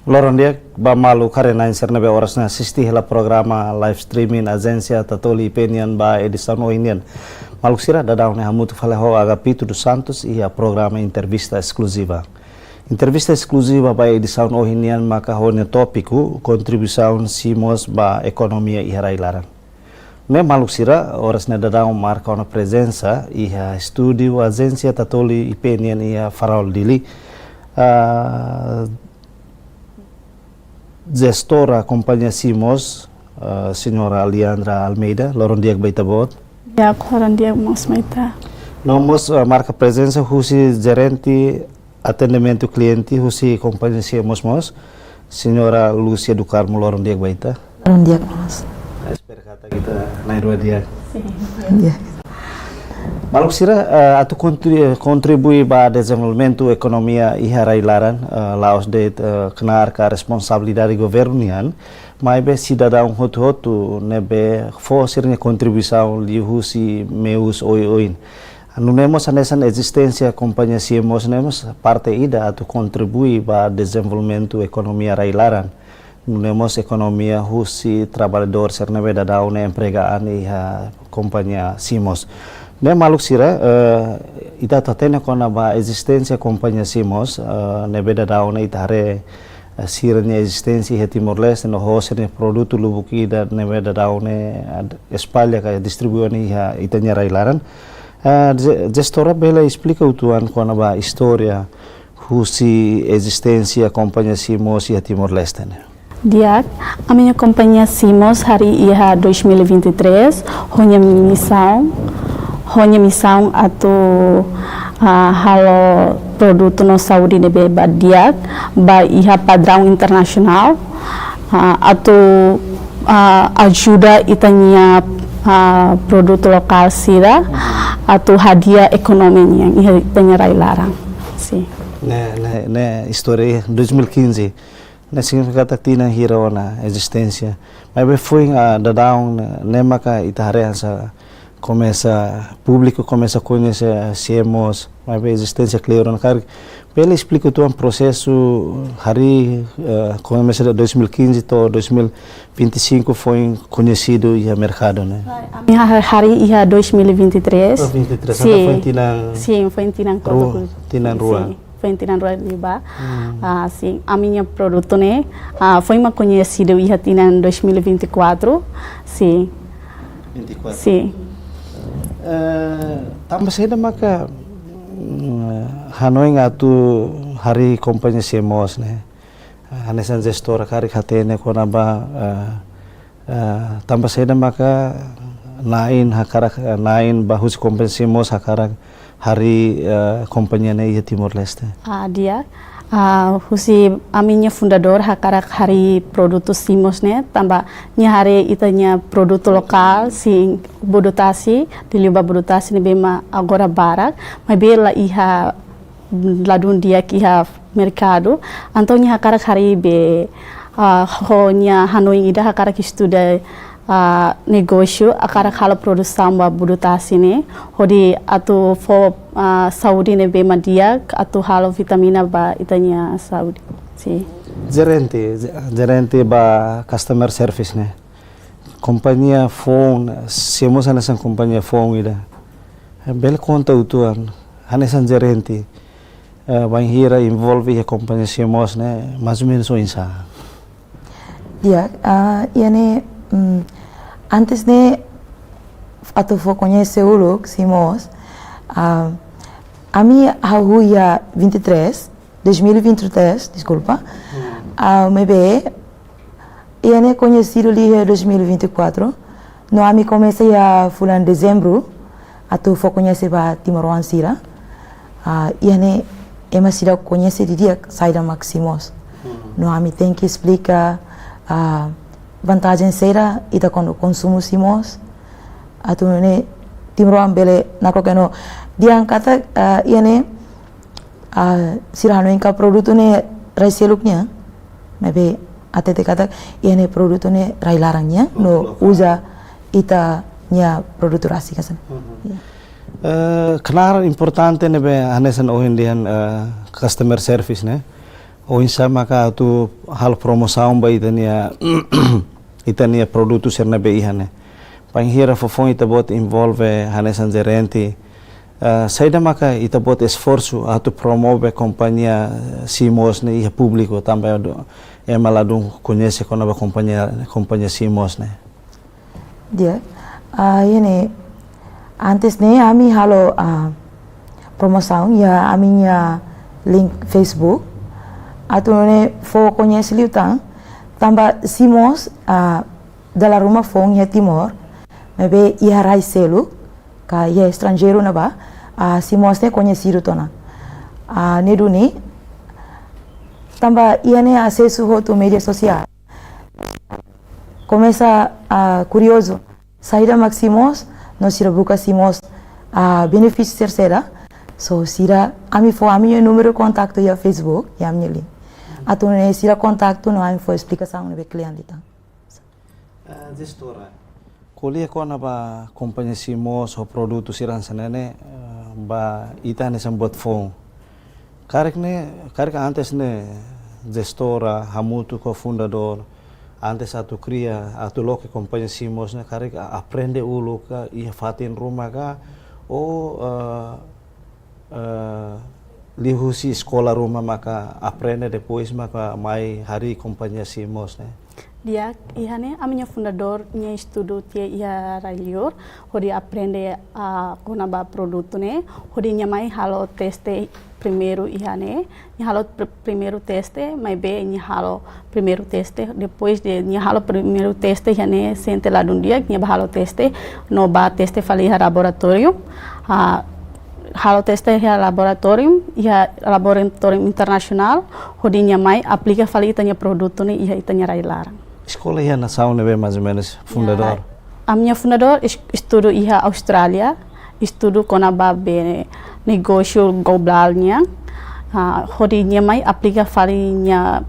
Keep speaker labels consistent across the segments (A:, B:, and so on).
A: Loron dia ba malu karena inserna be orasna sisti hela programa live streaming agência tatoli opinion ba edição oinian. Malu sira dadau ne hamutu fale ho Agapito dos Santos e a programa entrevista exclusiva. Entrevista exclusiva ba edição oinian maka hone tópico contribuição simos ba economia e harailaran. Ne malu sira orasna dadau marca uma presença e a estúdio agência tatoli opinion e a farol dili. Gestora Companhia Simos, Senhora Leandra Almeida, Loron Diag Baitabot.
B: Ya, Loron Diag Mosmeita.
A: Nomos marca presença, husi gerente atendimento cliente, husi Companhia Simos Mos, Senhora Lúcia do Carmo, Loron Diag Baita.
C: Loron Diag Mos.
A: Espero kata kita naik dua dia.
C: Iya.
A: Malu sira atu contribui ba desenvolvimento economia e harailaran laos de kenar ka responsabilidade governian mai be cidadão hotu nebe fo sirnya contribuição li husi meus oin anu nemos anesan existência companhia Simos nemos parte ida atu contribui ba desenvolvimento economia harailaran nemos economia husi trabalhador sernebe dadau ne empregaan e companhia Simos. Ne maluk sira ita tatena kona ba existência companhia Simos ne beda dauna ita hare siranya existência he Timor Leste no hosene produto lubuki da ne beda daune espalha ka distribuioni ha itanya railaran gestora bela explica utuan kona ba história husi existência companhia Simos e Timor Leste ne.
B: Dia, a minha companhia Simos hari iha 2023 Honha missão atau halo produto no saúde nebe badiak ba iha padrão internasional atau ajuda itanya produto lokal sira atau hadiah ekonomi yang iha itanya railarang. Si.
A: Ne história 2015. Ne significa tina hirawana existência. Mas foi dadão ne maka itahare sa público começa a conhecer Simos, mas a existência clara na carga. Ele explica todo um processo, hari começa de 2015 to 2025 foi conhecido e a mercado, né?
B: Hari ia 2023.
A: 2023,
B: sim,
A: foi tinang.
B: Sim, foi tinang rua.
A: Tinang rua.
B: Foi tinang rua liba. Sim, a minha produto né, foi uma conhecido ia tinang 2024. Sim.
A: 24.
B: Sim.
A: Tambah saya maka Hanoi ngatu hari kompanyi Simos ne hanesan gestor kari hatene kona ba tambah saya maka nain bahus kompanyi Simos hakarak hari kompanyi ne Timor Leste.
B: Dia husi aminya fundador hakarak hari produto Simos ne tambah nya hari itanya produto lokal sing bodotasi diliba bodotasi ne bema agora barak mai bela iha ladun dia kiha mercado antonya hakarak hari be honya Hanoi ida hakarak estuda negócio hakarak halo produção ba bodotasi ne hodi atu fo saúde ne bema dia atu halo vitamina ba itanya saúde. Si.
A: Gerente ba customer service ne. Companhia phone, Simos hanesan companhia phone ida. Bel conta utuan hanesan gerente. Bang hira involve a companhia Simos ne, mais ou menos o insa.
C: Ya, yani antes de atu fo conhecer o Simos, a minha rua 2023, desculpa, me be, e é conhecido ali em 2024, no a mim comecei a fulan em dezembro, a tu for conhecer ba Timor Sira, e é uma cidade conhece dia sai da Maximos, no a mim tem que explicar vantagem será ita quando consumimos, a tu ne Timor bele na no dia angkata iane sirano inka produto ne raiseluknya maybe atete kata iane produto ne railarangnya no usa ita nya produto rasi kasan.
A: Kenar importante ne be hanesan ohindian customer service ne O insa maka tu hal promoção ba itania itania produtos serna be ihane. Panghira fofon ita bot envolve hanesan gerente. Saida maka ita bot esforço a tu promove a companhia Simos ne ia público também é maladum conhece quando a companhia Simos ne.
C: Dia, ini antes ne ami halo promoção ya aminha link Facebook. Atu ne fo conhece liutan tamba Simos dalla rumah fong ya Timor mebe ia rai selu ka ia estrangeiro na ba Simos ne conhecido tona ne duni tamba ia ne acesso ho media social começa curioso saída Maximos nós ira buka Simos benefício terceira so sira ami fo ami número contato ya Facebook ya ami link atau ne sira kontak tu no am foi explicação no cliente tá.
A: Gestora. Kuliah kona ba companhia Simos o produto siran sanane ba ita ne sambot phone. Karek antes ne gestora hamutu co-fundador antes atu cria atu loke companhia Simos ne karek aprende ulu ka ia fatin rumah ka lihusi sekolah rumah maka aprende depois maka mai hari companhia Simos ne.
B: Dia ihane aminha fundador nya estudo tie ia ralior hodi aprende kona ba produto ne hodi nya mai halo teste primeiro ihane nya halo primeiro teste mai be nya halo primeiro teste depois de nya halo primeiro teste ihane sente lá dun dia nya ba halo teste no ba teste fali laboratório halo teste ya laboratorium internasional hodinya mai aplika fali itanya produto ni ia itanya railarang.
A: Escola ia nação ne mais ou menos fundador.
B: A minha fundador estudo ia Austrália, estudo kona ba be negócio globalnya. Hodinya mai aplika fali nya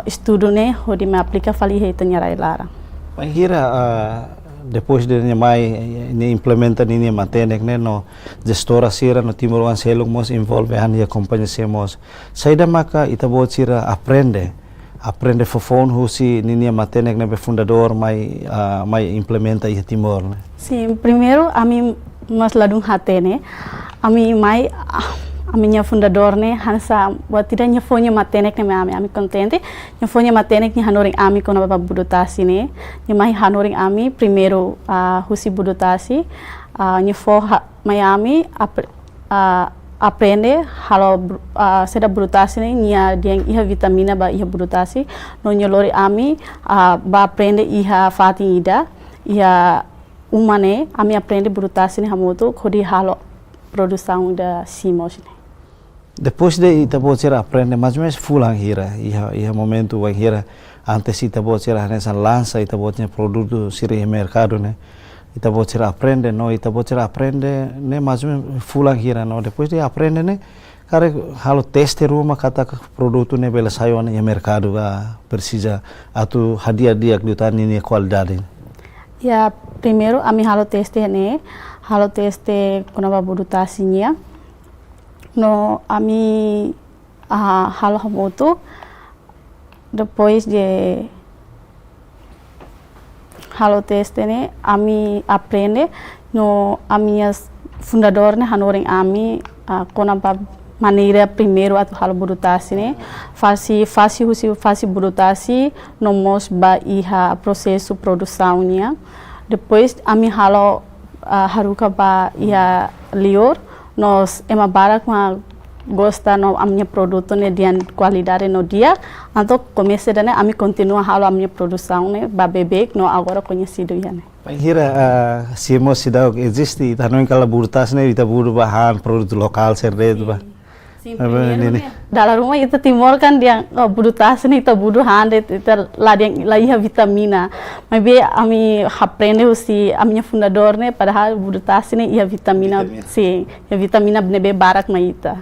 B: estudo ne hodi mai aplika fali itanya railarang.
A: Panghira depois de mai ne implementa ni matenek ne no gestora sira no Timor Seluk mos envolve a companhia Simos saida maka ita bot sira aprende fofon husi ni matenek ne be fundador mai implementa ia Timor ne.
B: Sim, primeiro ami mas ladung hatene ami mai aminha fundador ne hansa buat tidak nyefonya matenek ne ami contente nyefonya matenek ni hanoring ami kono baba budotasi ne nyemai hanoring ami primeiro husi budotasi nyefo Miami aprende halo seda budotasi ne nya dieng iha vitamina ba iha budotasi no nyolori ami ba aprende iha fatinida iha umane ami aprende budotasi ne hamoto kodi halo produção da Simos ne.
A: Depois de ita bot aprende mais ou menos fulang hira ia momento vai hira antes ita bot nessa lança ita botnya produto siri mercado ne ita bot aprende no ita bot aprende ne mais ou menos fulang hira no depois de aprende ne cara halo teste rumah kata produto ne bela sayo ne mercado precisa atu hadiah dutan ini qualidade.
B: Ya primeiro ami halo teste kuna budutasinya no ami halo hamoto depois de halo teste ne ami aprende no aminhas fundador ne hanoring ami kona maneira primeiro atu halo budutasi ne fasi budutasi no mos ba iha processo produçãonya depois ami halo haruka ba iha lior nós emabarak ma gosta no a minha produto ne dian qualidade no dia então comece dane ami continua halo a minha produção ne ba bebek no agora conhecido ya ne.
A: Panghira Simos sida existe tanong kala burtas ne ita buru bahan produto lokal serdet ba.
B: Dalam rumah itu Timor kan dia budutas nih itu budu hande itu lah vitamina. Maybe ami aprende usi aminha fundador nih padahal budutas nih ia vitamina si ia vitamina nebe barak maita.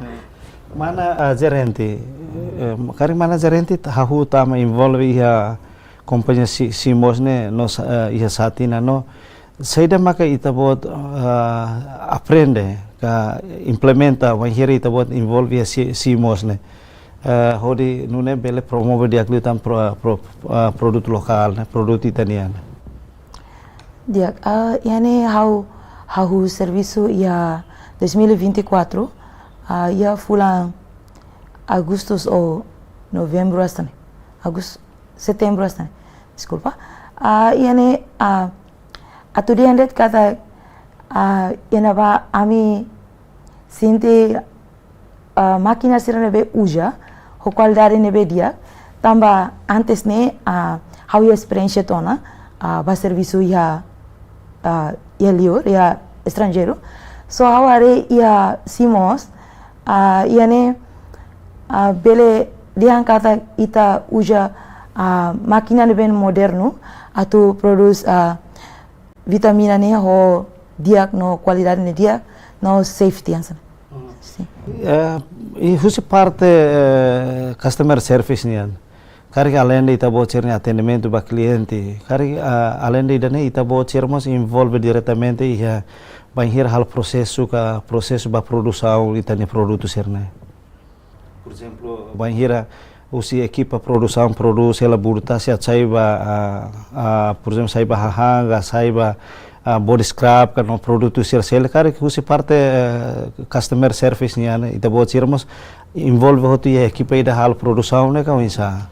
A: Mana gerente? Kari mana gerente hahu tama involve ia companhia Simos ne nos ia satina no. Saida maka ita bot aprende ka implementa wanhiri ita bot involve Simos ne hodi nune bele promover di aklitan produk lokal, produk italiano.
C: Dia, yani hau serviço ia 2024, ia fulan Agustus ou novembro astane, setembro astane, desculpa. Yani atu dia andet kata yana ba ami sinti máquina sira nebe uja, ho qualidade nebe dia, tamba antes ne hau ia experiência tona, ba serviço ia liur, ia estrangeiro. So hau are ia simos, ia ne bele dia kata ita uja máquina nebe moderno, atu produz vitamina ne ho dia no qualidade ne dia no safety ansan.
A: E fosse parte customer service nian. Kari além de ita bocer atendimento ba cliente, kari além de dane ita bocer mas envolve diretamente ia banhir hal processo ba produção ita ne produto serna. Por exemplo, banhira usi equipa produção produz ela burta se saiba por exemplo saiba hahanga saiba body scrub kan produto sel kari usi parte customer service nian ita bocer mas envolve hotu ia equipa ida hal produção ne ka insa.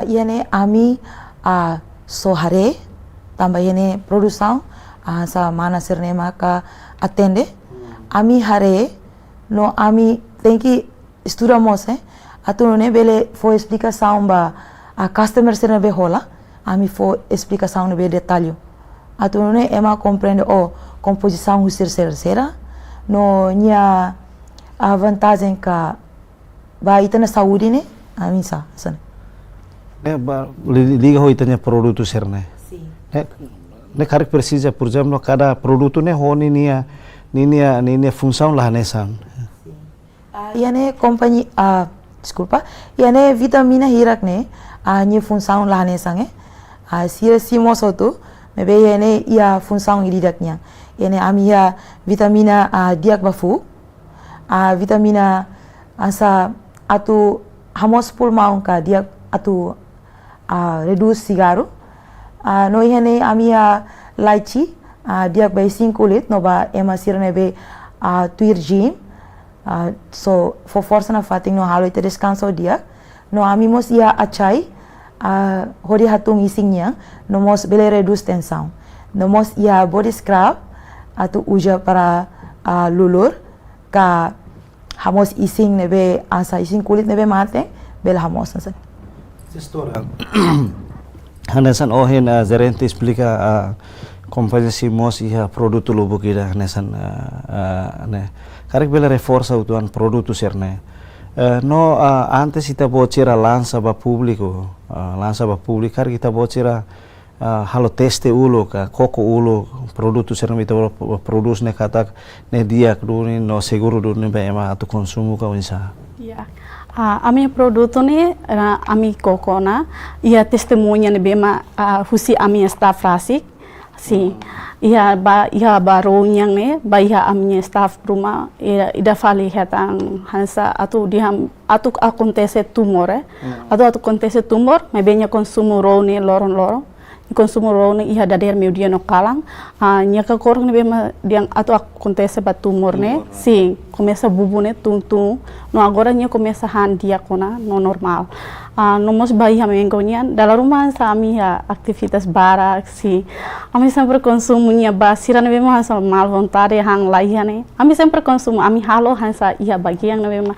C: Iane ami sohare tambah iane produção sa mana serne maka atende ami hare no ami tem que estudamos atu ne bele fo explicação ba a customer serne be hola ami fo explicação ne be detalhe atu ne ema compreende o composição usir será no nia a vantagem ka ba itana saúde ne ami sa sana.
A: Liga ho itanya produto serne.
C: Sim.
A: Ne karik precisa, por exemplo, cada produto ne ho ninia função lah nesan.
C: Iane companhia desculpa, iane vitamina hirak ne ni função lah nesan sira simos otu mebe iane ia função ididaknya. Iane amia vitamina diak bafu vitamina asa atu hamos pulmão ka diak atu reduz cigarro no ihane amia lychee diak by 5 kulit no ba ema sirne be tuir gym so for força na fating no halo ite descanso dia no amimos ia achai hori hatung isingnya no mos bele reduz tensão no mos ia body scrub atu uja para lulur ka hamos ising nebe asa ising kulit nebe mate bel hamos nasa.
A: Hanesan ohin gerente explica companhia simos ia produto lubu kira hanesan ne karik bela reforça o tuan produto serne no antes ita bocera lança ba público karik ita bocera halo teste ulo ka koko ulo produto serne ita produz ne katak ne dia duni no seguro duni ba ema atu konsumo ka unsa.
B: Ya. Ami produto ne ami koko na ia testemunha ne bema husi ami staff rasik si ia baru yang ne ba ia ami staff rumah ida fali hatang hansa atu acontece tumor atu acontece tumor me benya konsumo rone lorong konsumo rone ia dader meu dia no kalang nya ka korang ne bema diang atu acontece ba tumor ne sim começa bubu ne tung no agora nya começa handia kona no normal no mos bayi hamengonian dalam rumah sami ya aktivitas barak si ami sempre consumo nya basira ne bema hansa mal vontade hang laihane ami sempre consumo ami halo hansa ia bagian ne bema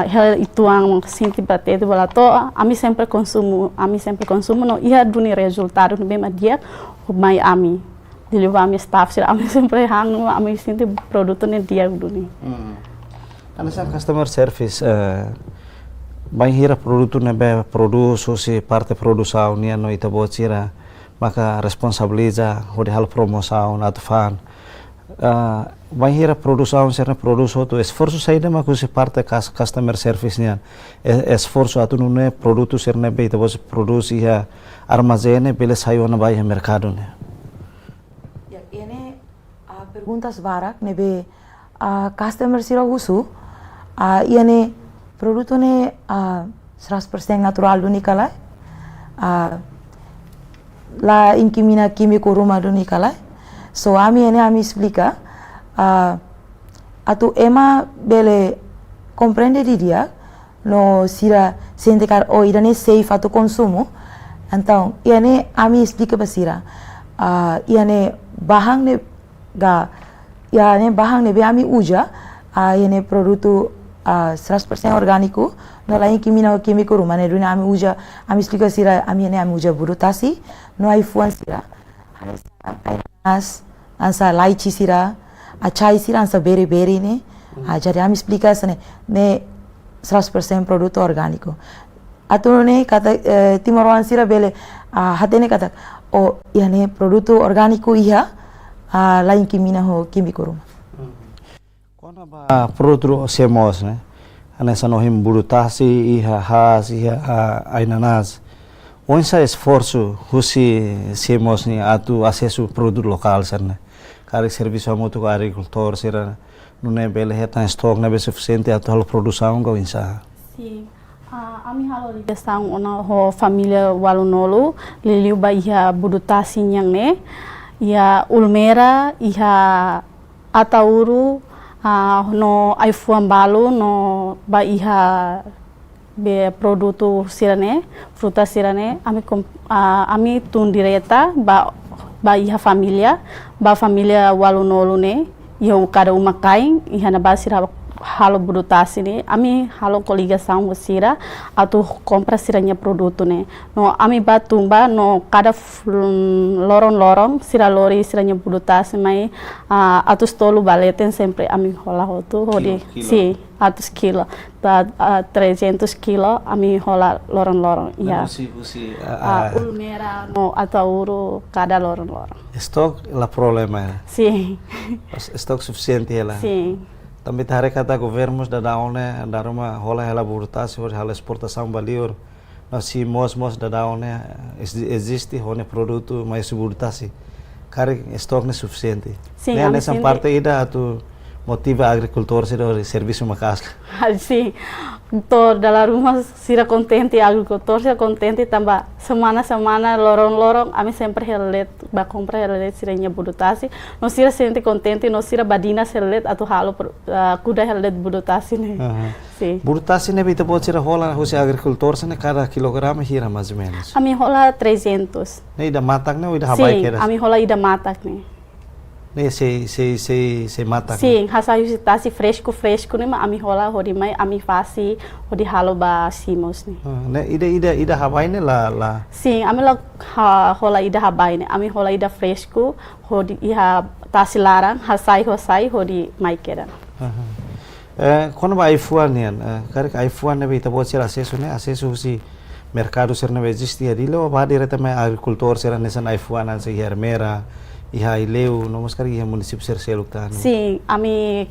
B: hel ituang sinti bate de balato ami sempre consumo no ia duni resultado ne bema dia mai ami diliva ami staff sira ami sempre hang ami sinti produto ne dia duni.
A: Hanesan customer service banhira produto ne be produzo si parte produção nia no ita bocira maka responsabiliza hodi hal promoção at fan banhira produção serna produzo to esforço saída maka si parte customer service nia esforço atu nune produto serna be ita boc produz ia armazene bele saio na baia mercado ne.
C: Ya ini perguntas barak nebe customer sira husu iane produto ne 100% natural do Nikalai. La inquimina químico rumah do Nikalai. So ami explica atu ema bele compreende di dia no sira sente car idane safe atu consumo. Então, ami explica basira. Bahang ne be ami uja produto 100% orgánico no la inquimina químico rumah ne dunia ami uja ami explica sira ami uja burutasi no ai fuan sira ansa laici sira chai sira ansa beri ne jadi ami explica ne 100% produto orgánico atu ne kata Timor sira bele hatene kata produto orgánico la inquimina químico rumah.
A: Kona ba produto semos né? Anessa no him burutasi iha has iha ainanas. Onsa esforço husi semos ni atu acesso produto local serna. Kari serviço amoto agricultor sira nune bele heta stock na be suficiente atu halo produção go insa.
B: Sim. Ami halo ligação ona ho família walunolu liliu ba iha burutasi nyang ne. Iha ulmera iha atauru no aifuan balu no ba iha be produto sirane fruta sirane ami tun direta ba iha familia walunolu ne iha kada umakain iha na basira halo burutasi ne ami halo coligação sira atu compra siranya produto ne no ami batumba no kada lorong sira lori siranya burutasi mai atu stolu baleten sempre ami hola hotu hodi si atus kilo 300 kilo ami hola lorong ya ulmera no atauro kada lorong
A: Stock la problema
B: si
A: stock suficiente ela
B: si
A: também tare kata governos da daone da roma rola ela burutasi ou ela exportação balior nós se mos da daone existe hone produto mais burutasi kare stock não é suficiente né nessa parte ida tu motiva agricultor ser serviço macasca
B: sim to dalam rumah sira contente agricultor sira contente tambah semana lorong ami sempre helet ba compra helet siranya burutasi no sira sente contente no sira badina helet atau halo kuda helet burutasi ne sim
A: burutasi ne bita pode sira rola hoje agricultor sene cada quilograma hira mais ou menos
B: ami rola 300
A: ne ida matak ne ou ida habai
B: sim ami rola ida matak ne
A: ne se mata
B: sim hasayu sitasi fresco ne ma ami rola hodi mai ami fasi hodi halo ba simos ne
A: ida habai ne la
B: sim ami la rola ida habai ne ami rola ida fresco hodi iha tasi larang hosai hodi mai kera
A: quando vai iPhone né cara iPhone ne bita pode ser acesso si mercado ser ne existe ali lo ba diretamente agricultor ser nessa iPhone an se hermera iha ileu no maskari iha município ser seluktan
B: sim ami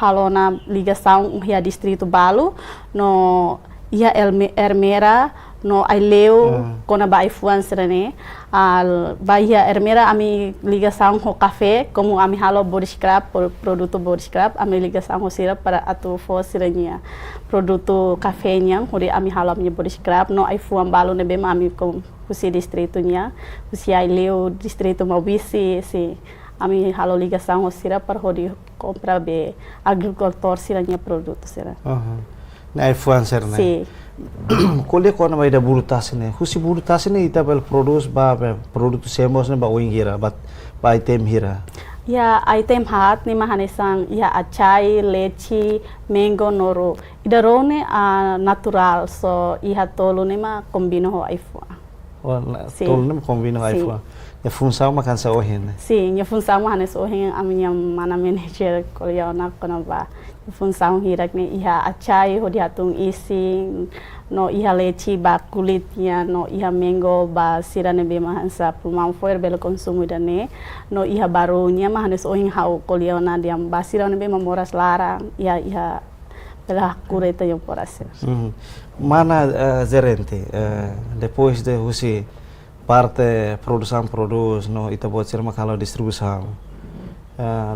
B: halo na ligação iha distrito Balu no iha Ermera no Aileu kona ba ifuan serane ba iha Ermera ami ligação ho café como ami halo body scrub produto body scrub ami ligação ho sira para atu fo siranya produto café nya hori ami halo ami body scrub no ifuan Balu ne bema ami com kusi distritonya kusi Aileu distrito Maubici si ami halo ligação ho sira para hori compra be agricultor siranya produto sira
A: na ifuan serane
B: si
A: Kolhe kona vai da burutasi ne husi burutasi ne ita bel produce ba produto semos ne ba oingira ba item hira
B: ya item hat ni mahanesang ya acai leche mango noro ida rone natural so iha tolo ne ma combino ho aifua
A: tolo ne combino aifua ya função makan sa ohin
B: sim ya função mahanes ohin aminya mana manager kolya na kona ba função hirak ne iha acai ho diatung isi no iha leche ba kulitnya no iha mango ba sirane be mahansa pulmão foer belo consumo dane no iha barunya mahanes ohin hau kolya na diam ba sirane be mamoras larang iha bela cureta yang porase
A: mana gerente depois de husi parte produção produz no ita pode ser makalo distribuição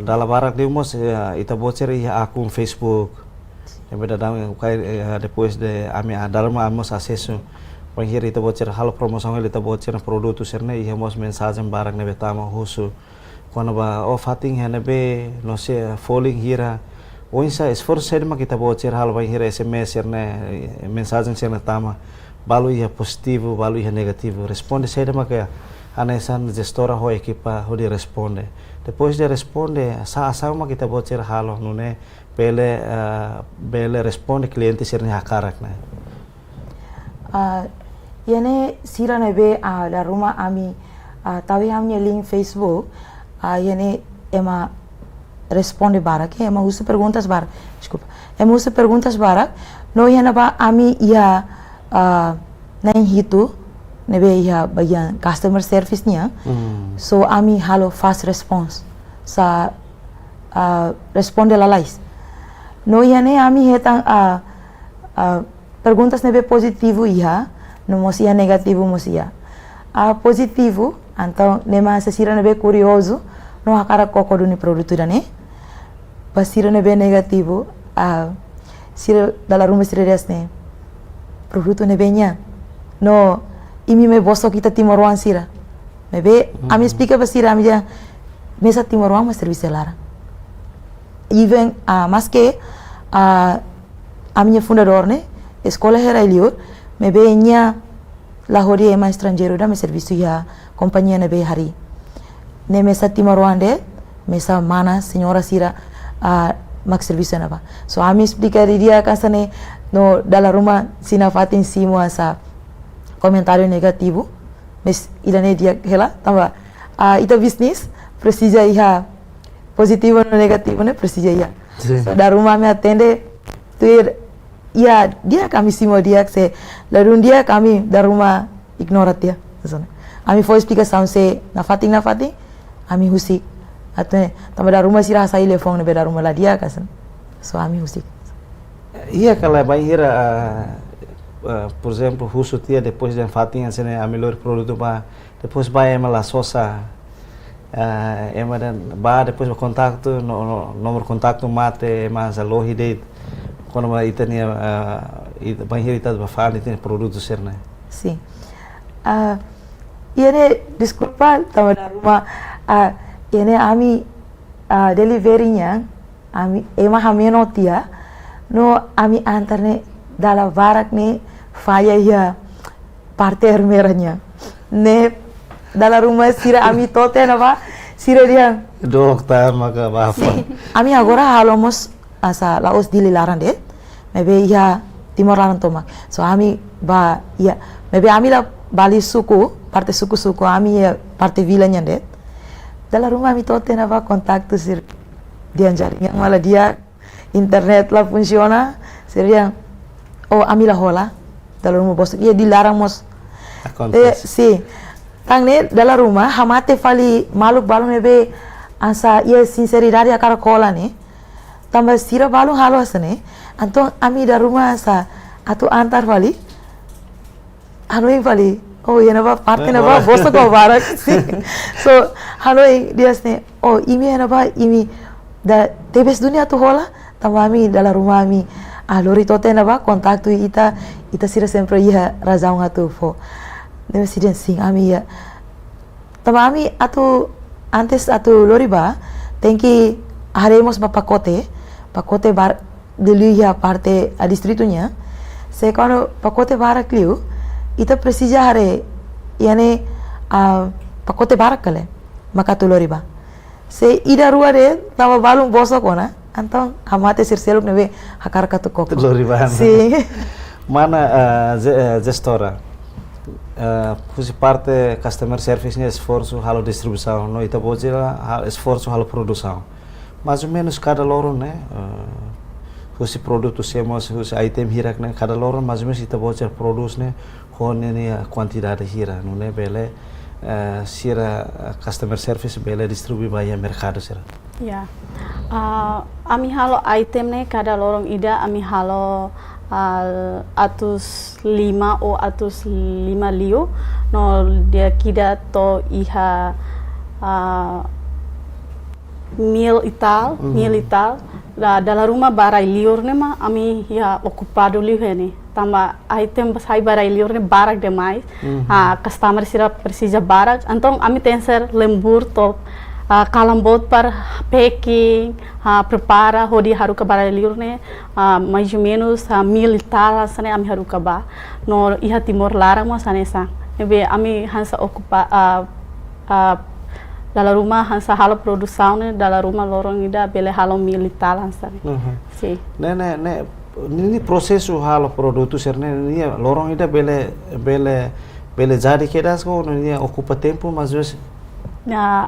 A: dalam barak di mos ita pode ser iha akun Facebook beda dang kai depois de ami adarma amos acesso panghir ita bocer hal promoção ele ita bocer produto serne e amos mensagem barang ne betama husu quando ba fating hene be no se falling hira oinsa esforço sede ma kita bocer hal vai hira SMS serne mensagem serne tama balu ia positivo balu ia negativo responde sede ma que anesan gestora ho equipa ho di responde depois de responde asa ma kita bocer halo nune bele responde cliente serne hakarak na
C: Yene sira nebe la rumah ami tahu hamnya link Facebook yene ema responde barak ema usa perguntas barak desculpa ema usa perguntas barak no yana ba ami ia nain hitu nebe ia bagian customer service nya so ami halo fast response sa responde lalais no yane ami hetang perguntas nebe positivo ia no mosia negativo mosia positivo então nema sira nebe curioso no hakara koko duni produto dane pasira nebe negativo sira dalla rumah sira desne produto nebe nya no imi me boso kita timoruan sira nebe ami explica pasira ami dia mesa timoruan mas serviço lara even mas que a minha fundador ne escola era Eliot me nya la hori ema estrangeiro da me serviço ya companhia ne be hari ne mesa timaruande mesa mana senhora sira mak serviço na ba so ami explicar dia kasane no dalla rumah sina fatin simo asa comentário negativo mas ilane dia hela tamba ita business precisa ia positivo no negativo ne precisa ia so da rumah me atende tu ya dia kami simo dia se lalu dia kami da rumah ignorat dia ami foi explicação se na fating ami husik atau tambah da rumah sirah sai telefon ne da rumah lah dia kasan so ami husik
A: iya kalau bahira por exemplo husu tia depois de fating sene a melhor produto ba depois vai ema la sosa ema dan ba depois o contato no nomor contato mate mas a lohi date quando ita nia banheiro ita bafal ita produto serna
C: sim ini desculpa tambah da rumah ini ami deliverynya ami ema hameno tia no ami antarne dalla varak ne faya ya parte hermeranya ne dalla rumah sira ami tote na ba sira dia
A: dokter maka bafa
C: ami agora halomos asa laos dililaran de mebe ya timor laran tomak so ami ba ya mebe ami la bali suku parte suku ami ya parte vilanya de dalla rumah ami tote na ba kontaktu sir dia jaringan malah dia internet la funciona sir dia oh ami la hola dalla rumah bos ya dilarang mos si tang ne dalla rumah hamate fali maluk balun mebe asa ya sinceridade akara kola ne tambah sira balu halo asane anto ami da rumah sa atu antar vali hanoi vali oh ya naba parte naba bosto ko barak so hanoi dia sne oh imi naba imi da tebes dunia tu hola tambah ami dalla rumah ami lori tote naba kontak tu ita sira sempre ia razão atu fo deve ser sing ami ya tambah ami atu antes atu lori ba tem que haremos ba pacote bar dulu ya parte a distritonya se quando pacote barak liu ita precisa hare yani pacote barak kale maka tu lori ba se ida rua de tava balung boso kona então hamate sirseluk nebe hakar katu kok
A: lori ba
C: si
A: mana gestora fusi parte customer service nya esforço halo distribuição no ita bojira esforço halo produção mais ou menos cada loro né husi produto semos husi item hirak né cada loro mais ou menos ita bocer produz né hone ne quantidade hira no né bele sira customer service bele distribui via mercado sira
B: ya ami halo item ne kada lorong ida ami halo atus 5 o atus 5 liu no dia kida to iha mil ital, dalam rumah barai liur ne ma ami ya ocupado liu hene. Tamba item sai barai liur ne barak demais. Customer sira precisa barak. Então ami tenser lembur top kalambot para packing, prepara hodi haruka barai liur ne mais ou menos 1000 ital sane ami haruka ba. No iha Timor Lara mo sanesa. Ebe ami hansa ocupa dalam rumah hansa halo produção né dalam rumah lorong ida bele halo militar hansa sim
A: ini prosesu halo produto serne ini lorong ida bele jadi kedas ko ini ocupa tempo mas vezes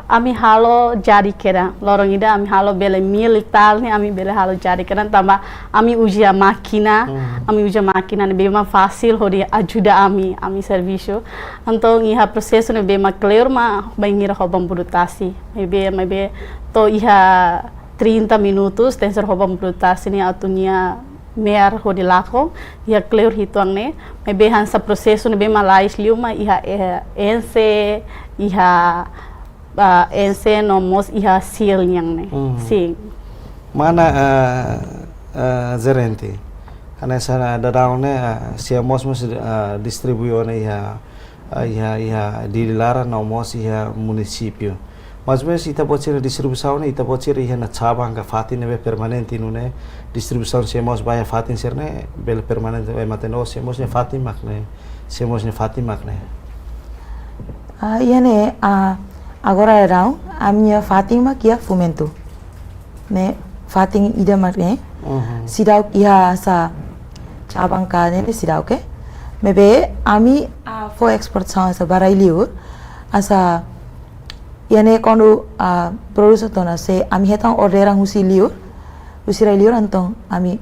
B: ami halo jadi kera lorong ida ami halo bele militar ne ami bele halo jadi kera tambah ami uji máquina ne bem fácil hodi ajuda ami serviço então iha processo ne bem clear ma bangira hobam brutasi maybe to iha 30 minutos tenser hobam brutasi ne atunya mer hodi lako iha clear hituang ne maybe hansa processo ne bem malais liuma iha ense iha ense nomos iha seal yang ne sim
A: mana gerente karena sana dadao ne siamos distribuiu ne iha di lara nomos iha município mas vezes ita pode ser distribuição ne ita pode ser iha na cabang ka fatin ne permanente ne distribuição siamos vai fatin ser ne bel permanente vai mateno siamos ne fatin mak ne siamos ne fatin mak ne
C: iane agora erau a minha Fatima que é fomento né Fatima ida mak ne sidau iha sa cabang ka ne sidau ke mebe ami for export sa barai liur asa iane quando produto tona se ami hetang orderan husi liur antong ami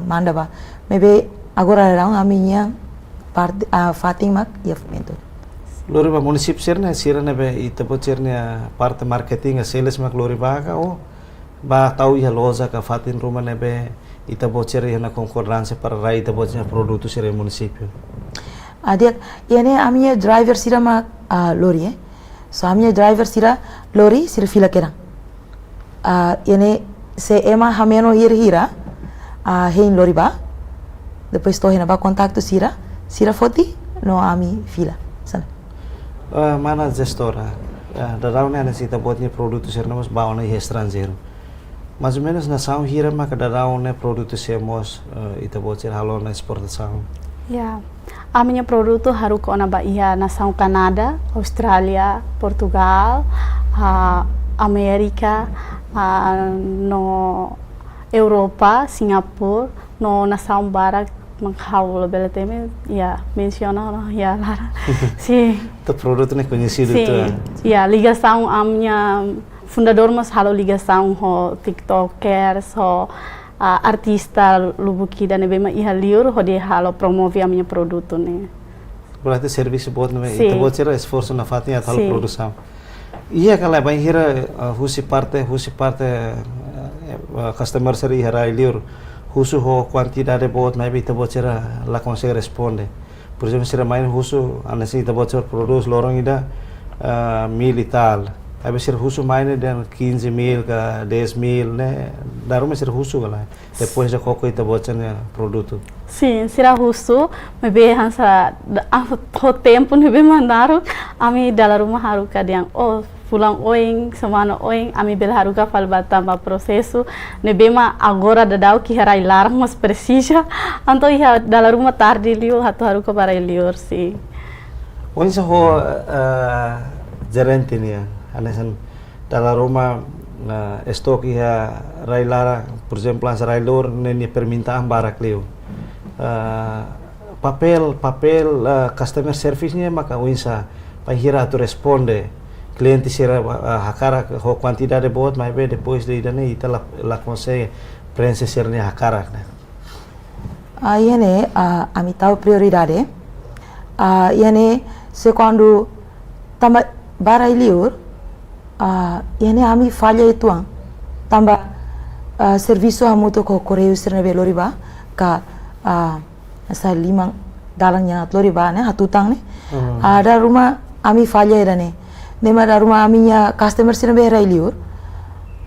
C: manda ba mebe agora erau a minha parte Fatima que é fomento
A: Loriba município serna sirana be ita pocernya parte marketing sales mak loriba ka o ba tau ia loja ka fatin rumah nebe ita pocer na concordância para rai ita pocer produto sere município
C: dia iane amia driver sira mak lori so amia driver sira lori sira fila kerang iane se ema hameno hira hein loriba depois to hena ba contato sira foti no ami fila sana
A: mana gestora dadau ne ana sita botnya produto serna mas baona e estrangeiro mais ou menos nação hira ma dadau ne produto semos ita bocer halo na exportação
B: a minha produto haruka ona ba iha nação Canada, Austrália, Portugal, América, no Europa, Singapura, no nação barat menghau lebih teme menciona Lara sim
A: o produto ne conhecido
B: ligação a minha fundador mas halo ligação ho tiktokers ho artista lubuki dan bema iha liur ho de halo promover a minha produto ne
A: berarti serviço bot ne ita bot ser esforço na fatinha halo produção iya kala vai hira husi parte customer seri hira liur husu ho quantidade bot mai ita bocera la consegue responde por exemplo se main husu anasi ita bocer produz lorong ida 1000 e tal aí ser husu main dan 15.000 ka 10.000 ne darum ser husu gala depois já coco ita bocer produto
B: sim será husu me be hansa ho tempo ne be mandaram ami dalam rumah haruka yang pulang oing semana oing ami bela haruka falbata ma processo ne bema agora dadau ki harai larang mas precisa anto iha dalam rumah tardi liu hatu haruka para liur si
A: oing sa ho gerente nia anasan dalam rumah stok iha rai lara por exemplo as rai lor ne permintaan barak liu papel customer service nya maka oing sa pahira tu responde cliente será hakara ho quantidade bot mas be depois de ida ne ita la consegue prensa sernya hakara
C: iane ami tahu prioridade iane se quando tamba barai liur iane ami falha itu tamba serviço hamuto ko correio serna be loriba ka asa limang dalangnya loriba ne hatutang ne ada rumah ami falha era ne Nema da rumah aminya customer sira be rai liur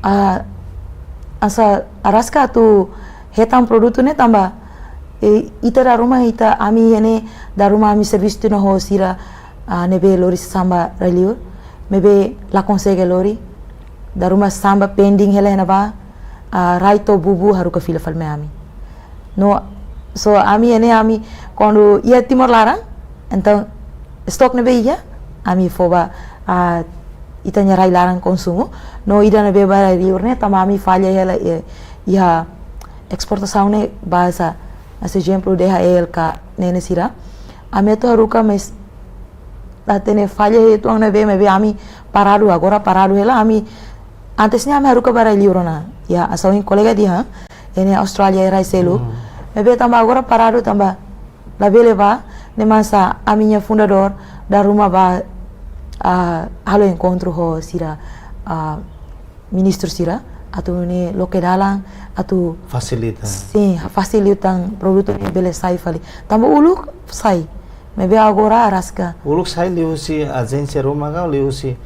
C: asa araska tu hetam produto ne tamba ita da rumah ita ami ene da rumah ami service tu no ho sira nebe lori samba raliur mebe la consegue lori da rumah samba pending hela na ba raito bubu haru ka fila fal me ami no so ami ene ami quando ia Timor larang então stok nebe ia ami foba itanya rai larang konsumo no ida nebe ba raliur ne tama ami falha hela ia exportação ne basa as exemplo DHL ka nene sira ami to haru ka mes tene falha itu ang nebe mebe ami parado agora parado hela ami antesnya ami haru ka bara liurona ya asawin kolega dia ene Australia era selo mebe tamba agora parado tamba labele ba ne masa aminha fundador da rumah ba halo encontro ho sira ministro sira atau ne loke dalang atau
A: Facilita.
C: sim facilitam produto ne bele sai fali tamba uluk sai mebe agora araska
A: Uluk sai liusi agência rumah kau liusi.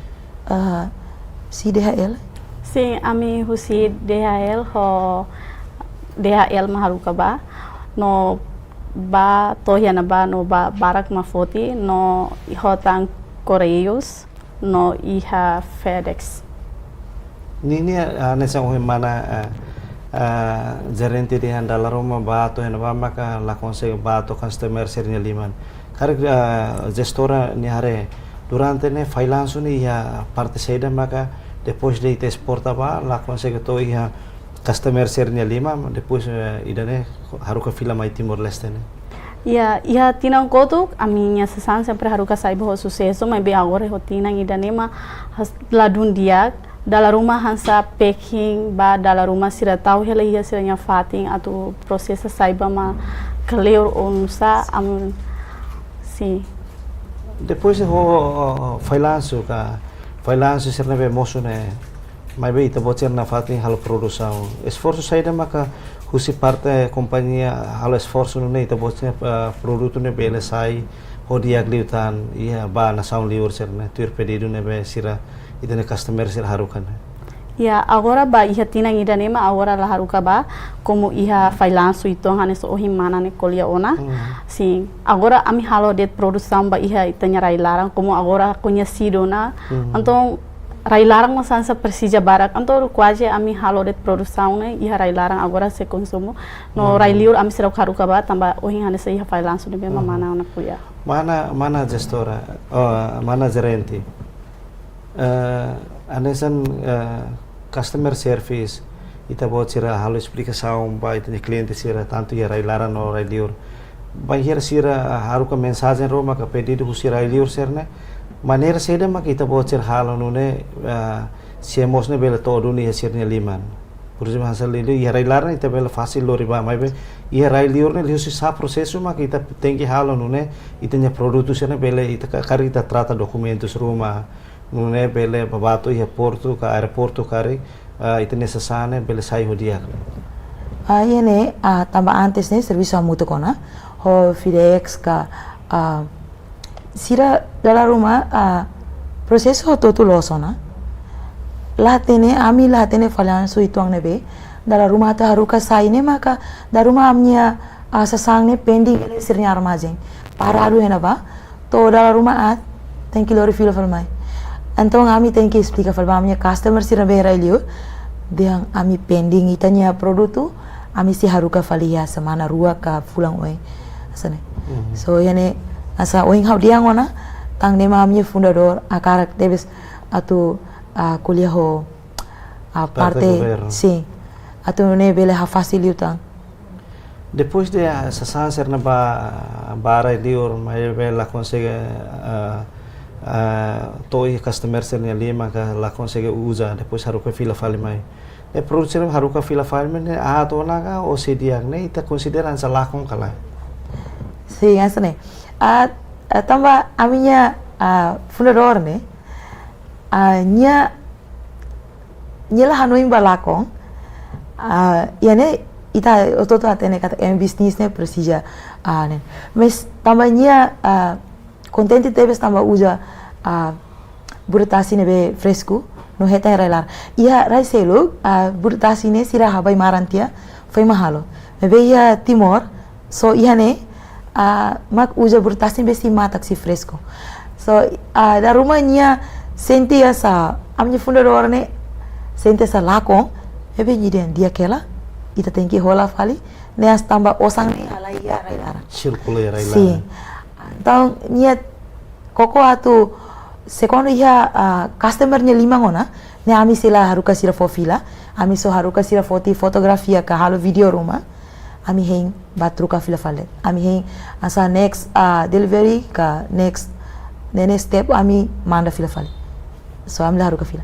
C: si DHL
B: Sim, ami husi DHL ho DHL maharuka ba no ba tohiana ba no ba barak mafoti no ihotang Correios no iha FedEx.
A: Nini nessa mana gerente di handala rumah bato hena ba maka la consegue bato customer sernya liman. Karena gestora ni hare durante ne freelance ni ya parte saída maka depois de te exporta ba la consegue to ia customer sernya lima depois idane haruka fila mai Timor Leste ne.
B: Ya, ia tinang kotuk aminya sesan sempre haruka saibo ho sucesso mas bem agora ho tinang idane ma ladun dia dalam rumah hansa packing ba dalam rumah sira tahu hela ia siranya fating atau proses saiba ma clear onsa am sim.
A: Depois ho freelance serna be mosu ne mai be ita bocer na fating halo produção esforço saída maka husi parte companhia halo esforço ne ita bocer produto ne bele sai ho dia gliutan ia ba na saun liur serna tuir pedido ne be sira ita ne customer sir harukan.
B: Ya, agora ba iha tinang idane ma agora la haruka ba como iha freelance itu hanes ohi mana ne kolia ona. Sim, agora ami halo det produção ba iha itanya rai larang como agora conhecido na. Então rai larang masansa persija barak. Então quase ami halo det produção ne iha rai larang agora se consumo. No rai liur ami serau haruka ba tamba ohi hanes iha freelance ne be mana ona kulia.
A: Mana gestora, mana gerente. Anesan customer service ita buat sira halo explicação ba ita cliente sira tanto ia rai lara no rai liur ba hira sira haruka mensagem roma ka pedido sira rai liur serna maneira seda mak ita buat sira halo nune se mosne bela todo ni sirnya liman por exemplo hansal liu ia rai lara ita bela fácil lori ba mai be ia rai liur ne liu sa processo mak ita tem que halo nune ita nya produto serna bela ita kari ita trata documentos roma nune bele babato ia porto ka aeroporto kari itu necessário bele sai hodia.
C: Yene tambah antes ne serviço mutu kona ho FedEx ka sira dalam rumah proseso todo losona latene ami latene falan so itu ang nebe dalam rumah ta haruka sai ne maka dalam rumah amnya sasang ne pending ele sirnya armazém parado hena ba to dalam rumah tem que lori fila falmai. Então ami tem que explicar para minha customer se não era ele dia ami pending itanya produto ami si haruka falia semana rua ka fulang oi asane so yane asa oing hau dia ngona tang nema ami fundador akarak debes atu kuliah ho parte sim atu ne bele ha facilitar.
A: Depois de essa serna ba bara liur mai bela consegue toi customer sernya lima ka la consegue usa depois haruka fila fali mai e producer haruka fila fali mai to naga o sediak ne ita consideran sa lakon kala
C: sim essa ne tamba aminha fundador ne nya la hanoim balakon yane ita ototo atene kata business ne precisa ne mas tamba nya contente debes tamba usa burutasi nebe fresco no heta railar ia rai selo burtasi ne sira habai marantia foi mahalo mebe ia Timor so ia ne mak uja burtasi besi matak si fresco so da rumah nia sente asa amnya fundador ne sente asa lako mebe nyiden dia kela ita tenki hola fali ne as tamba osang ne ala ia railar
A: Circular railar.
C: sim então nia koko atu segundo ia customer-nya 5 ngona ne ami sila haruka sira fofila ami so haruka sira fotografia ka halo video rumah ami heng batruka fila fale ami heng asa next delivery ka next step ami manda fila fale so ami haruka fila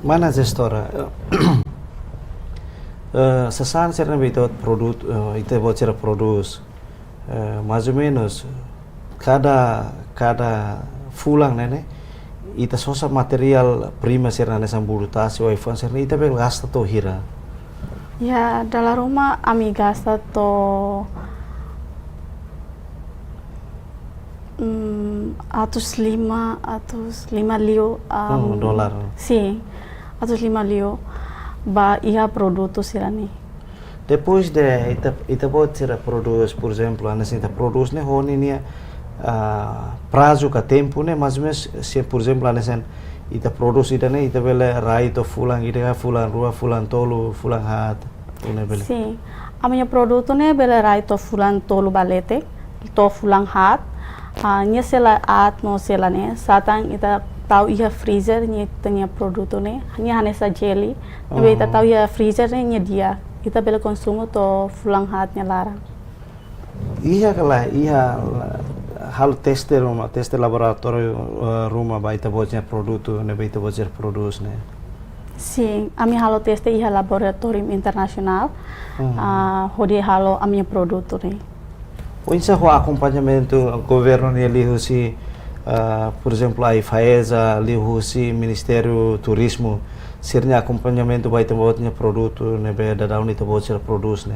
A: Mana gestora? Sesan serna beito produt ite bocera produz mais ou menos cada fulang nene ita sosa material prima serna nessa burutasi o iPhone serna ita bel gasta to hira.
B: Ya, dalam rumah kami gasta to 5 liu
A: Dolar.
B: Sim, 5 liu ba ia produto sirani.
A: Depois de ita bocera produz, por exemplo, nessa ita produz ne honi nia prazo ka tempo ne mais ou menos se por exemplo nessa ita produz ita ne ita bele raito fulang ita fulang rua fulang tolu fulang hat une bele.
B: Sim, a minha produto ne bele raito fulang tolu balete to fulang hat. Nya sela at no sela ne satang ita tahu ia freezer nya tanya produto ne nya hanesa jelly ne ita tahu ia freezer ne nya dia ita bele konsumo to fulang hat nya larang.
A: Iya kala iya hal teste laboratório rumah baita bocnya produto ne baita bocnya produs ne.
B: Sim, ami halo teste ia laboratorium internasional. Hodi halo a minha produto ne.
A: Onde o acompanhamento governo ne lihu si por exemplo a IFAESA lihu si Ministério Turismo sirnya acompanhamento baita bocnya produto ne be da unita bocnya produs ne.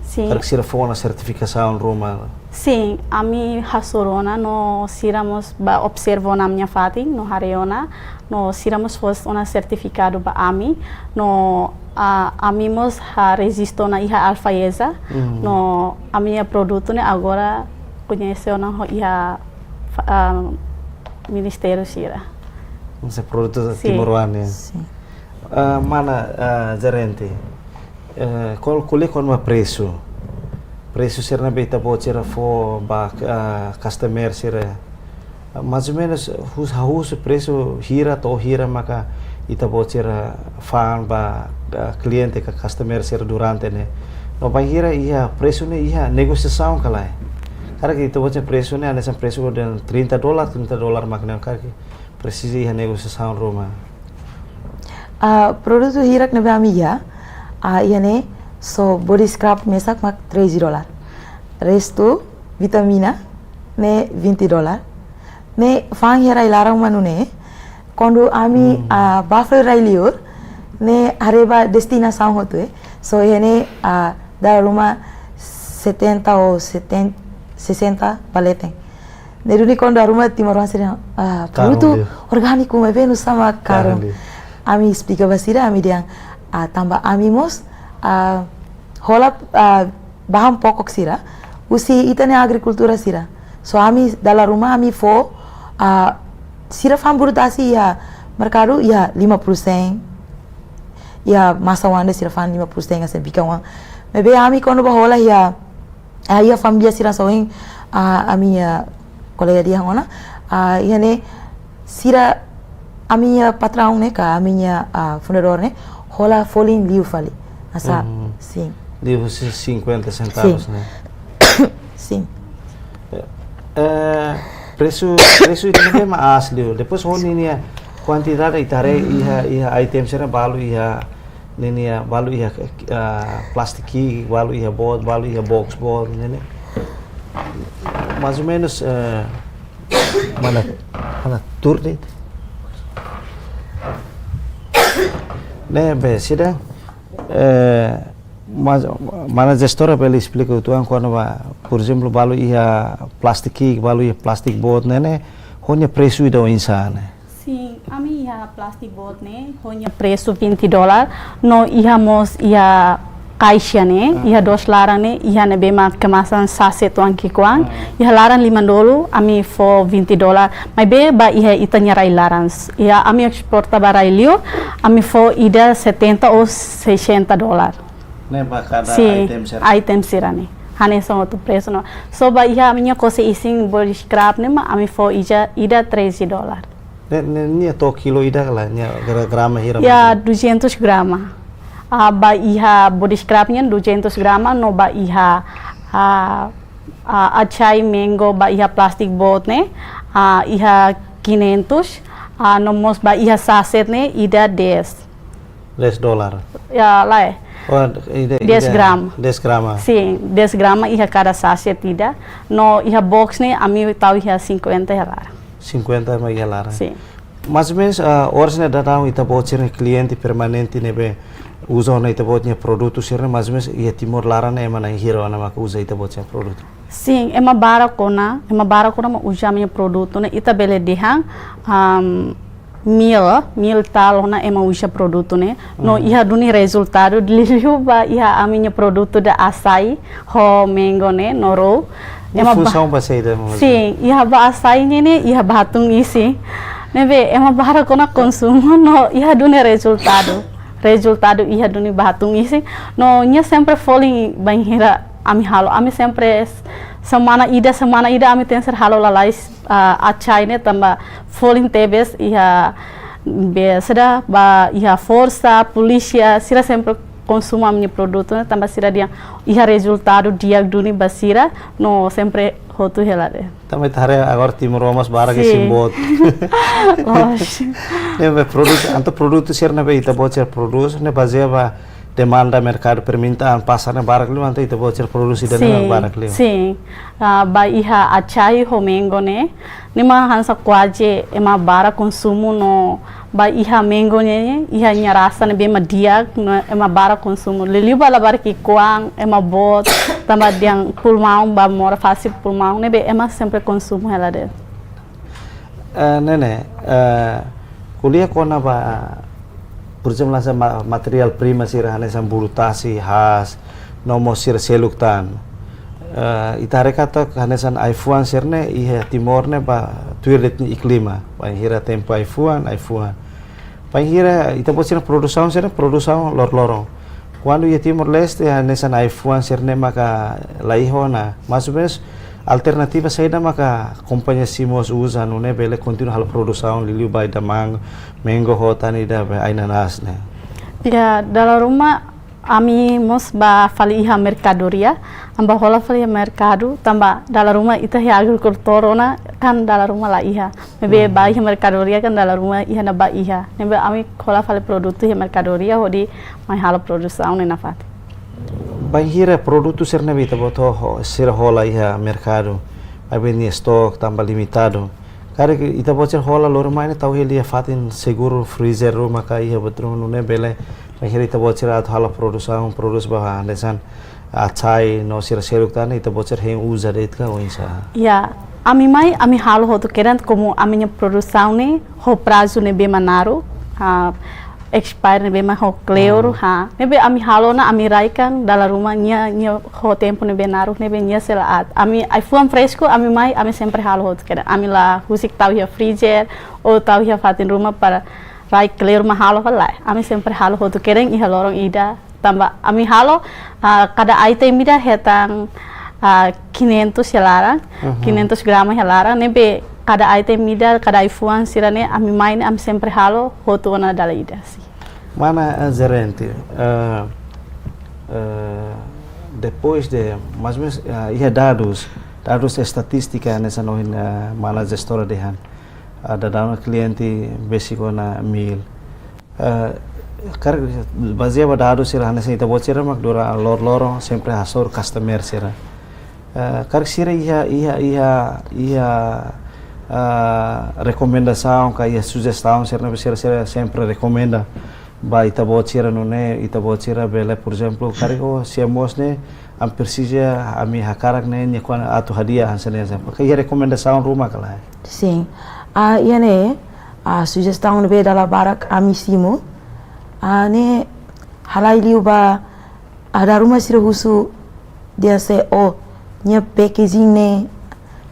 B: Sim.
A: Para que sira fona certificação rumah.
B: Sim, ami hasorona no siramos ba observo na minha fati no hareona no siramos fos una certificado ba ami no amimos ha resisto na iha alfaiesa no a minha produto ne agora conheceu na iha ministério sira.
A: Esse produto timoruane.
C: sim
A: Mana gerente? Qual é o preço? Preço ser na beita bocera for ba customer ser mais ou menos o preço hira maka ita bocera fan ba cliente ka customer ser durante ne no ba hira ia preço ne ia negociação kalai cara que ita bocera preço ne ane preço de $30 makna cara que precisa ia negociação roma
C: produto hirak na ami ya ia ne so body scrub mesak mak $13 resto vitamina ne $20 ne fang hera ilarang manu ne quando ami buffalo railior ne areba destinação hotu so ne da rumah 70 ou 60 balete ne duni quando rumah Timoruan sira produto orgânico me venu sama caro ami explica basira ami dia tambah amimos hola bahan pokok sira usi itane agricultura sira so ami dalam rumah ami fo sira famburtasi ya mercado ya 5% ya masa wanda sira fan 5% asen bikawan mebe ami kono bahola ya ya família sira soing ami ya colega dia ngona ne sira ami ya patrão ne ka ami ya fundador ne hola folin liu fali asa sim
A: liu 50 centavos né
C: sim
A: preço itu memang asli depois honi ni quantidade itare iha item sera balu iha nini ya balu iha plastiki balu iha board balu iha box board nene mais ou menos mana tur deh né be sida mana gestora pela explica o tuan quando por exemplo balu ia plastic board nene honya preço do insana
B: Sim, a minha plastic bot né, honha preço $20. No ihamos ia caixa né, ia dos larang né, ia ne bema kemasan saset tuan kikuan, ia larang $5, ami for $20. Mas be ba ia itanya rai larang, ia ami exporta barai liu, ami for ida $70 ou $60.
A: Né, ba cada
B: Sim,
A: item sir.
B: item sira né. Hane são outro preço não. So ba ia minha coisa ising body scrap né, ma ami for ida $13.
A: Nia to kilo ida lah, nia grama hira.
B: Ya 200 grama. Ba iha body scrapnya 200 grama, no ba iha achai mango ba iha plastic bot ne, iha 500, no mos ba iha saset ne ida
A: $10.
B: Ya lah.
A: Oh, ida
B: 10 gram.
A: 10 grama.
B: Sim, 10 grama iha cada sachet ida. No iha box ne, ami tahu iha 50 lar.
A: 50 mai lara.
B: Sim.
A: Mais ou menos, horas né datang ita botcher cliente permanente nebe usa na ita botnya produto sirne mais ou menos ia timor lara na emana hero na maka usa ita botnya produto.
B: Sim, ema bara kona ma uja minha produto ne ita bele dehang mil tal na ema uja produto ne no iha duni resultado diliu ba iha a minha produto da açaí ho mango ne no ro
A: Ema função ba saída.
B: Sim, iha ba açaí ne iha batung isi nebe ema bara kona consumo no iha duni resultado iha duni batung isi no nya sempre falling banhira ami halo ami sempre semana ida ami tenser halo lalais achai ne tamba falling tebes iha be seda ba iha força polícia sira sempre consumo a minha produto né tamba sira dia iha resultado dia duni basira no sempre hotu helade
A: Também tare agora timor mas bara que simbot. Ne produto sir ne be ita botcher produce ne baseia ba demanda mercado permintaan pasar ne barak liu anta ita botcher produce ida ne barak liu.
B: Sim, ba iha achai homengo ne nima hansa kwaje ema bara consumo no ba iha mengo ne iha nyarasa ne bema dia no ema bara consumo liliu bala bara ki kuang ema bot tamba diang pulmão ba mora fácil pulmão ne be ema sempre consumo ela de.
A: Nene, kuliah kona ba por exemplo nasa material prima sira hanesan burutasi has nomo sir seluktan itare kata hanesan iPhone sirne iha timorne ba tuiret ni iklima pa hira tempo iPhone pa hira ita posina produção sirne produção lor quando ia Timor Leste hanesan iPhone sirne maka laihona mais ou menos alternativa saída maka companhia simos usa no ne bele continua hal produção liliu bai da mango hotani da ainanas ne.
B: Ya dalam rumah ami mos ba fali iha mercadoria amba hola fali mercado tamba dalam rumah ita ya agricultor na kan dalam rumah la iha mebe ba iha mercadoria kan dalam rumah iha na ba iha nebe ami hola fali produto iha mercadoria hodi mai hal produção ne nafat.
A: Banhira produto sirne bita boto sir hola iha mercado aí ni stock tambah limitado kare ita bocer hola lor maine tau helia fatin seguro freezer ro maka iha betul nune bele banhira ita bocer at hala produção produz bah lesan achai no sir seruk tan ita bocer hen usa det ka oinsa
B: Ya ami halo hotu querendo como a minha produção ne ho prazo ne be manaro expire ne bema ho clear nebe ami halo na ami raikan dalam rumah nya ho tempo ne benaru nebe nya selaat ami iPhone fresco ami sempre halo ho keda ami la husik tahu ya freezer ou tahu ya fatin rumah para rai clear ma halo lah ami sempre halo ho kereng iha lorong ida tambah ami halo kada item ida hetang 500 larang 500 grama larang nebe kada item ida kada iPhone sirane ami main ami sempre halo ho tu na dala ida sih.
A: Mana gerente depois de mais ou menos ia dados estatística nessa nohin mana gestora dehan ada dalam cliente basico na mil kar baseia ba dados sira nessa ita bocera mak dora lor sempre hasor customer sira kar sira ia recomendação ka ia sugestão sira sempre recomenda ba ita bocera nune ita bocera bele por exemplo kariko siamos ne am persija ami hakarak ne nyakwan atu hadiah hansane sampai kaya rekomendasi rumah kala
C: Sim. Iane a sugestão be dala barak amisimo ne halai liu ba ada rumah sira husu dia se nya packaging ne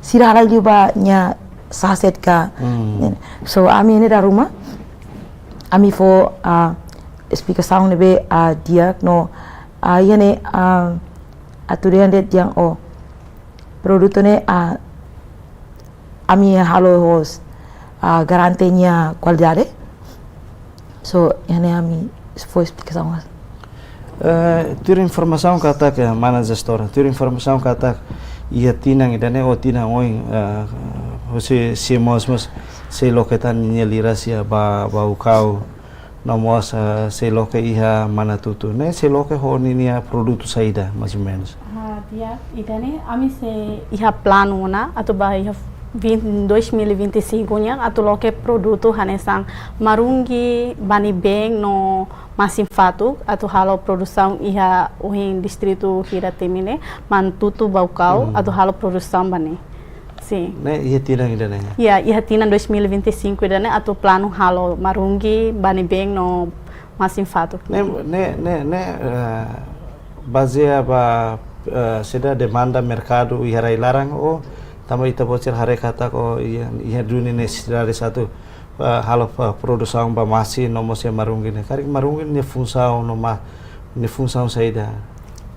C: sira halai liu ba nya saset ka so ami ne da rumah ami fo explicação be dia no yene aturian det yang produto ne ami halo hos garantinya qualidade so yene ami foi explicação
A: Tur informação kata ke mana gestor, tur informação kata ia tinang idane tinang oi se mosmos se loketan nyelira sia ba ukau nomos se loke iha mana tutu ne se loke honi nia produto saída mais ou menos.
B: Dia idane ami se iha plano na atau ba iha 2025 nya atau loke produto hanesang marungi bani beng no masin fatu atau halo produção iha uhin distrito hira temine man tutu baukau atau halo produção bani. Sim.
A: Ne ia tinang idane.
B: Ya, iha tinang 2025 idane atau plano halo marungi bani beng no masin fatu.
A: Ne baseia ba seda demanda mercado iha larang tama ita bocor hari kata ko iya dunia necessidade satu halo produção ba masih nomor se marungi ne kari marungi ne função ne função saída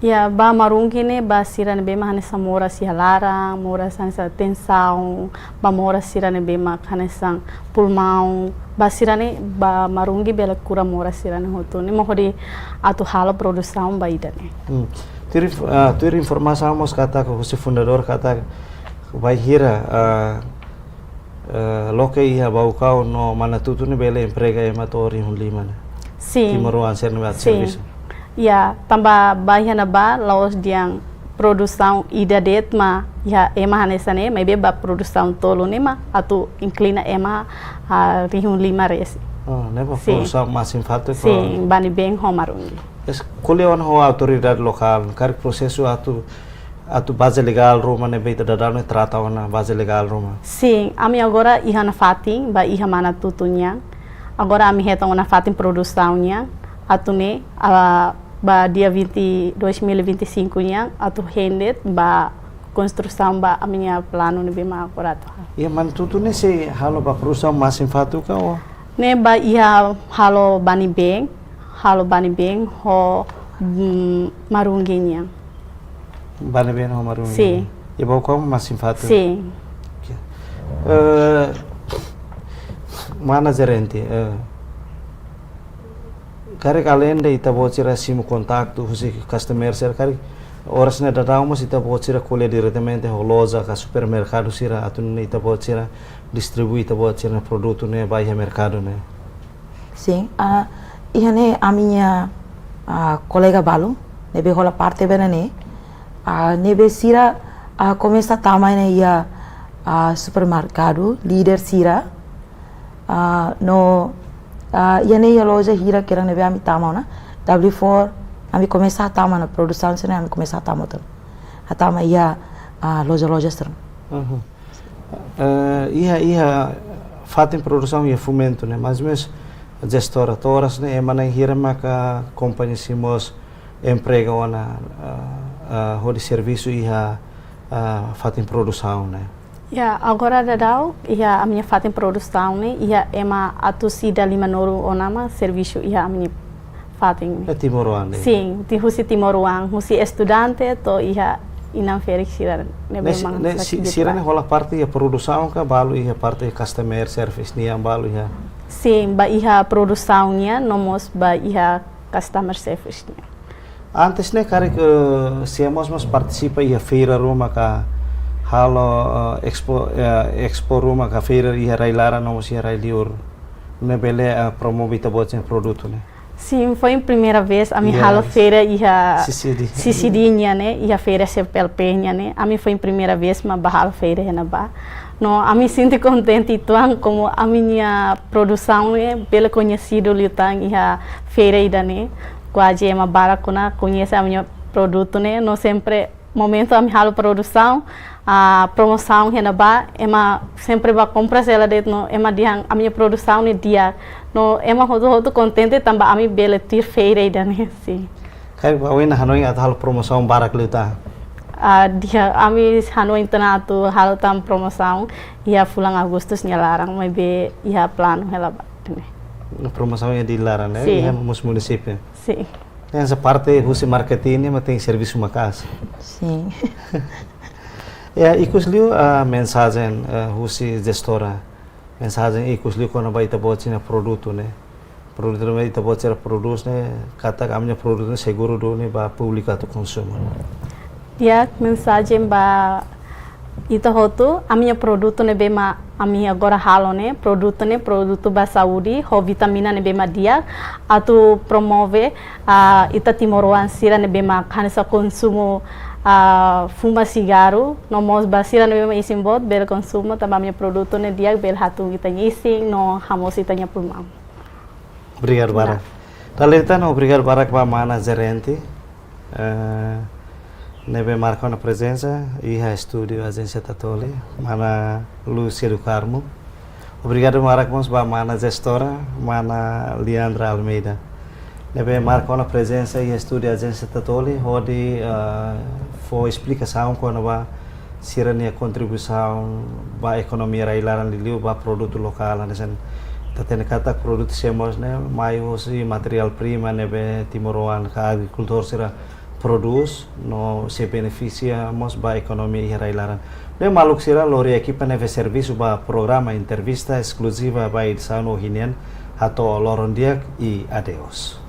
B: ya ba marungi ne ba sira ne bema hane samora si halara mora san sa tensão ba mora sira ne bema hane sang pulmão ba sira ne ba marungi bela cura mora sira ne hoto ne mohori atu halo produção ba ida ne
A: tur informação mos kata ko se fundador kata vai hira loke iha bau kau no mana tutu ne bele emprega ematori hunlima ne.
B: Sim.
A: Timaruan ser no serviço.
B: Ya, tambah bahiana ba laos diang produção ida detma ya ema hanesane mai beba produção tolo nema atau inclina ema rihun lima res.
A: Ne ba produção masin fato ko.
B: Sim, bani bem homarungi.
A: Es kulewan ho autoridade local kar processo atu base legal Roma ne beita dadano trata wana base legal Roma.
B: Sim, ami agora iha na fatin ba iha mana tutunya. Agora ami heta na fatin produçãonya atune ba dia 2025 nya atu hendet ba construção ba a minha plano ne bema agora to.
A: Ia man tutu ne se halo ba produção masin fatu ka
B: Ne ba iha halo bani beng ho marunginya.
A: Bani bem ho marungi.
B: Sim.
A: E bau como masin fatu.
B: Sim.
A: Mana gerente kare além de ita bocira simu contacto husi customer ser kare horas ne dadau mas ita bocira colhe diretamente ho loja ka supermercado sira atun ita bocira distribui ita bocira produto ne baia mercado ne.
C: Sim, ihane a minha colega Balu nebe rola parte benane nebe sira começa tamai ne ia supermercado líder sira no yane ya loja hira kira nebe ami tamana W4 ami começa tama na produção sene ami começa tama tan atama ia loja stran
A: ia fatin produção ia fomento né mas gestora toras ne emana hira maka companhia simos emprega ona ho de serviço ia fatin produção né.
B: Ya, agora dadau ia a minha fatin produção ne ia ema atu sida lima noru onama serviço ia a minha fatin.
A: É Timoruan.
B: Sim, ti husi Timoruan, husi estudante to ia inam ferik sira ne bemang.
A: Ne sira ne rola parte ia produção ka balu ia parte customer service ni yang balu ia.
B: Sim, ba ia produçãonya nomos ba ia customer service nya.
A: Antes ne kare que siamos mas participa ia feira Roma ka halo expo Roma ka feira ia railara nomos ia railiur. Ne bele promovita botsen produto ne.
B: Sim, foi a primeira vez a minha halo feira ia Sisidinha né, ia feira CPLP né. A mim foi a primeira vez mas bahal feira na ba. No, a mim sinto contente tuang como a minha produção é bela conhecido liutang ia feira ida né. Quase é uma bara conhece a minha produto né. No sempre momento a minha produção a promoção hena ba ema sempre ba compra ela det no ema diang a minha produção ne dia no ema hodo contente tamba ami bele tir feira dan sim
A: Kai bawin hanoi at hal promoção barak luta.
B: dia ami hanoi tanatu hal tam promoção ia fulang Agustus nyalarang mai be ia plano hela ba
A: Promoção yang dilarang né?
B: Sim.
A: Ia mus município.
B: sim
A: Essa parte husi marketing mas tem serviço makas.
C: Sim.
A: Ya, ikus liu a mensagem husi gestora. Mensagem ikus liu quando vai tabocina produto né. Produto vai tabocina produz né. Kata kamnya produto seguro do né ba publicar tu consumo.
B: dia mensagem ba ita hotu a minha produto ne bema a minha agora halo ne produto ba saúde ho vitamina ne bema dia atu promove ita timoroan sira ne bema kanisa consumo fuma cigarro no mos basira ne bema isim bot bel consumo tamba minha produto ne dia bel hatu ita ising no hamos ita nya pulmão.
A: Obrigado Barak. Talita obrigado Barak ba mana gerente. Nebe marca na presença e a estúdio agência Tatoli, mana Lúcia do Carmo. Obrigado Barak mos ba mana gestora, mana Leandra Almeida. Nebe marca na presença e a estúdio agência Tatoli, onde foi explicação quando ba sirania contribuição ba economia railaran liliu ba produto lokal anesan tatene kata produto semos né mai hosi material prima nebe timoroan ka agricultor sira produz no se beneficia mos ba economia railaran. Ne maluk sira lori equipa neve serviço ba programa entrevista exclusiva ba edção no hinian hato lorondiak e adeus.